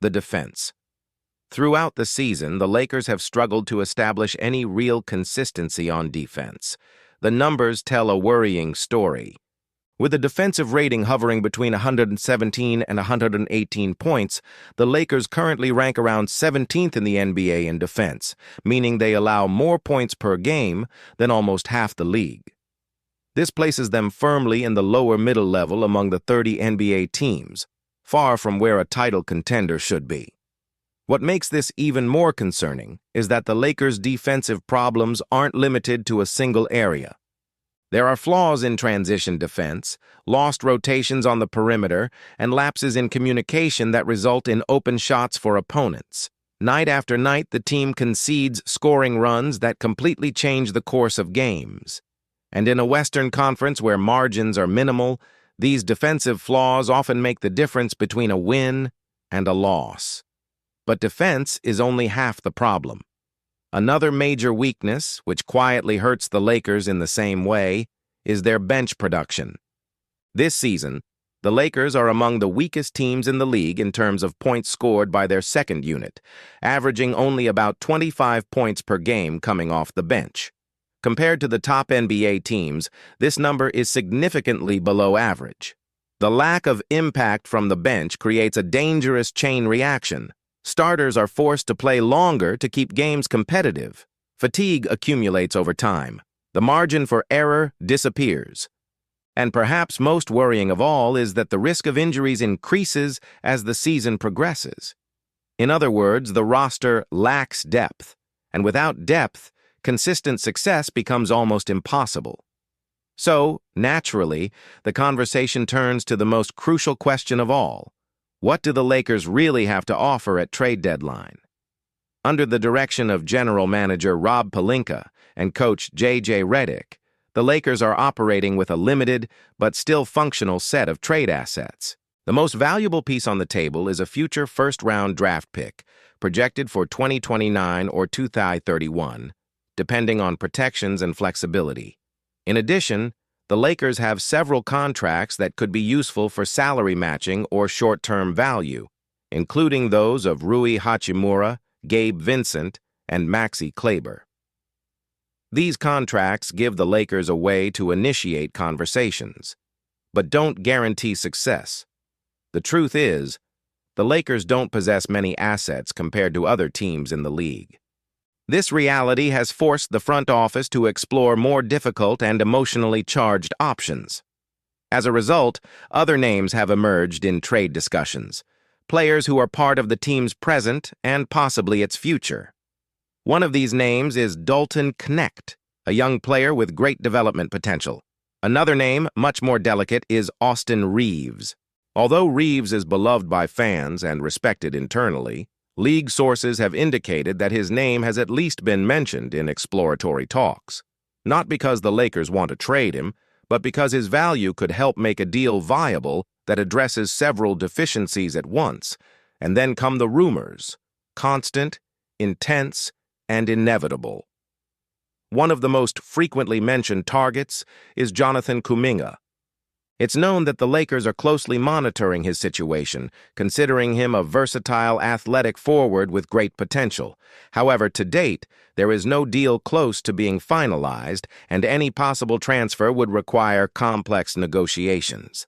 The defense. Throughout the season, the Lakers have struggled to establish any real consistency on defense. The numbers tell a worrying story. With a defensive rating hovering between 117 and 118 points, the Lakers currently rank around 17th in the NBA in defense, meaning they allow more points per game than almost half the league. This places them firmly in the lower middle level among the 30 NBA teams, far from where a title contender should be. What makes this even more concerning is that the Lakers' defensive problems aren't limited to a single area. There are flaws in transition defense, lost rotations on the perimeter, and lapses in communication that result in open shots for opponents. Night after night, the team concedes scoring runs that completely change the course of games. And in a Western Conference where margins are minimal, these defensive flaws often make the difference between a win and a loss. But defense is only half the problem. Another major weakness, which quietly hurts the Lakers in the same way, is their bench production. This season, the Lakers are among the weakest teams in the league in terms of points scored by their second unit, averaging only about 25 points per game coming off the bench. Compared to the top NBA teams, this number is significantly below average. The lack of impact from the bench creates a dangerous chain reaction. Starters are forced to play longer to keep games competitive. Fatigue accumulates over time. The margin for error disappears. And perhaps most worrying of all is that the risk of injuries increases as the season progresses. In other words, the roster lacks depth, and without depth, consistent success becomes almost impossible. So, naturally, the conversation turns to the most crucial question of all. What do the Lakers really have to offer at trade deadline? Under the direction of general manager Rob Pelinka and coach J.J. Redick, the Lakers are operating with a limited but still functional set of trade assets. The most valuable piece on the table is a future first-round draft pick, projected for 2029 or 2031, depending on protections and flexibility. In addition, the Lakers have several contracts that could be useful for salary matching or short-term value, including those of Rui Hachimura, Gabe Vincent, and Maxi Kleber. These contracts give the Lakers a way to initiate conversations, but don't guarantee success. The truth is, the Lakers don't possess many assets compared to other teams in the league. This reality has forced the front office to explore more difficult and emotionally charged options. As a result, other names have emerged in trade discussions, players who are part of the team's present and possibly its future. One of these names is Dalton Knecht, a young player with great development potential. Another name, much more delicate, is Austin Reaves. Although Reaves is beloved by fans and respected internally, league sources have indicated that his name has at least been mentioned in exploratory talks. Not because the Lakers want to trade him, but because his value could help make a deal viable that addresses several deficiencies at once. And then come the rumors, constant, intense, and inevitable. One of the most frequently mentioned targets is Jonathan Kuminga. It's known that the Lakers are closely monitoring his situation, considering him a versatile athletic forward with great potential. However, to date, there is no deal close to being finalized, and any possible transfer would require complex negotiations.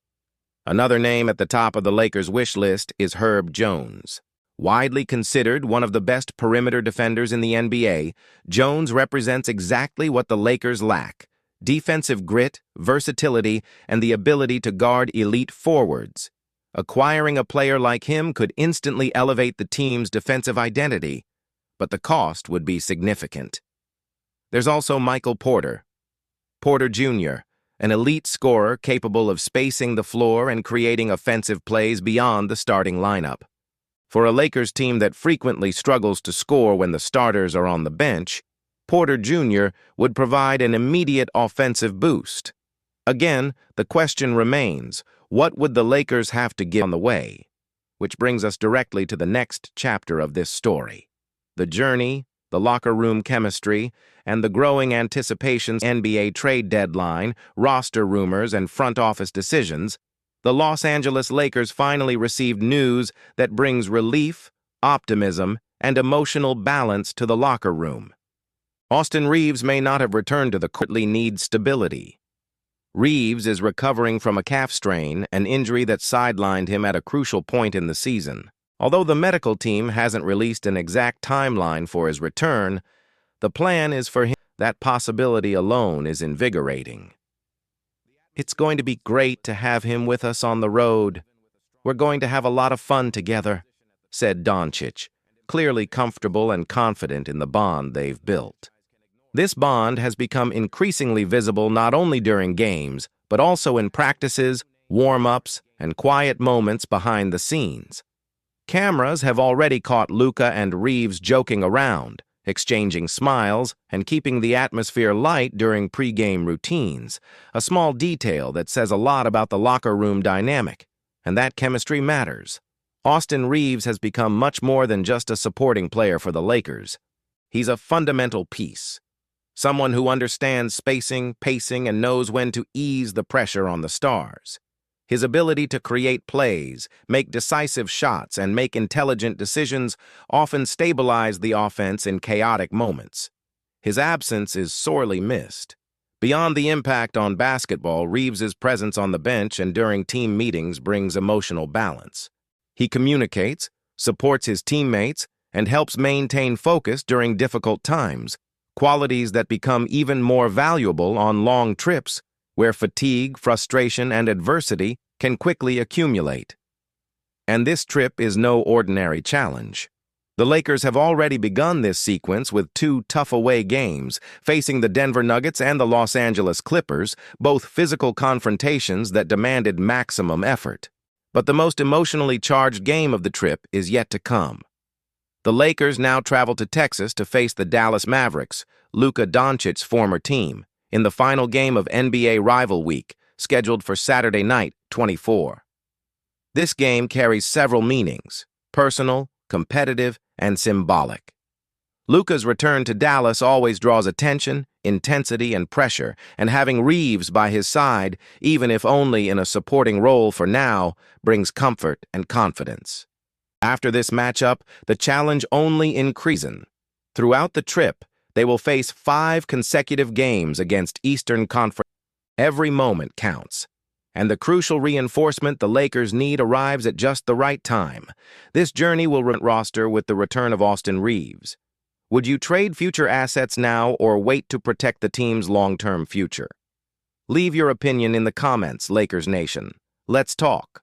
Another name at the top of the Lakers' wish list is Herb Jones. Widely considered one of the best perimeter defenders in the NBA, Jones represents exactly what the Lakers lack: defensive grit, versatility, and the ability to guard elite forwards. Acquiring a player like him could instantly elevate the team's defensive identity, but the cost would be significant. There's also Michael Porter Jr., an elite scorer capable of spacing the floor and creating offensive plays beyond the starting lineup. For a Lakers team that frequently struggles to score when the starters are on the bench, Porter Jr. would provide an immediate offensive boost. Again, the question remains, what would the Lakers have to give on the way? Which brings us directly to the next chapter of this story. The journey, the locker room chemistry, and the growing anticipations NBA trade deadline, roster rumors, and front office decisions. the Los Angeles Lakers finally received news that brings relief, optimism, and emotional balance to the locker room. Austin Reaves may not have returned to the court, needs stability. Reaves is recovering from a calf strain, an injury that sidelined him at a crucial point in the season. Although the medical team hasn't released an exact timeline for his return, the plan is for him. That possibility alone is invigorating. It's going to be great to have him with us on the road. We're going to have a lot of fun together, said Doncic, clearly comfortable and confident in the bond they've built. This bond has become increasingly visible not only during games, but also in practices, warm-ups, and quiet moments behind the scenes. Cameras have already caught Luka and Reaves joking around, exchanging smiles and keeping the atmosphere light during pre-game routines, a small detail that says a lot about the locker room dynamic, and that chemistry matters. Austin Reaves has become much more than just a supporting player for the Lakers. He's a fundamental piece, someone who understands spacing, pacing, and knows when to ease the pressure on the stars. His ability to create plays, make decisive shots, and make intelligent decisions often stabilize the offense in chaotic moments. His absence is sorely missed. Beyond the impact on basketball, Reaves' presence on the bench and during team meetings brings emotional balance. He communicates, supports his teammates, and helps maintain focus during difficult times, qualities that become even more valuable on long trips where fatigue, frustration, and adversity can quickly accumulate. And this trip is no ordinary challenge. The Lakers have already begun this sequence with 2 tough away games, facing the Denver Nuggets and the Los Angeles Clippers, both physical confrontations that demanded maximum effort. But the most emotionally charged game of the trip is yet to come. The Lakers now travel to Texas to face the Dallas Mavericks, Luka Doncic's former team, in the final game of NBA Rival Week, scheduled for Saturday night, 24. This game carries several meanings: personal, competitive, and symbolic. Luka's return to Dallas always draws attention, intensity, and pressure, and having Reaves by his side, even if only in a supporting role for now, brings comfort and confidence. After this matchup, the challenge only increases. Throughout the trip, they will face 5 consecutive games against Eastern Conference. Every moment counts, and the crucial reinforcement the Lakers need arrives at just the right time. This journey will roster with the return of Austin Reaves. Would you trade future assets now or wait to protect the team's long-term future? Leave your opinion in the comments, Lakers Nation. Let's talk.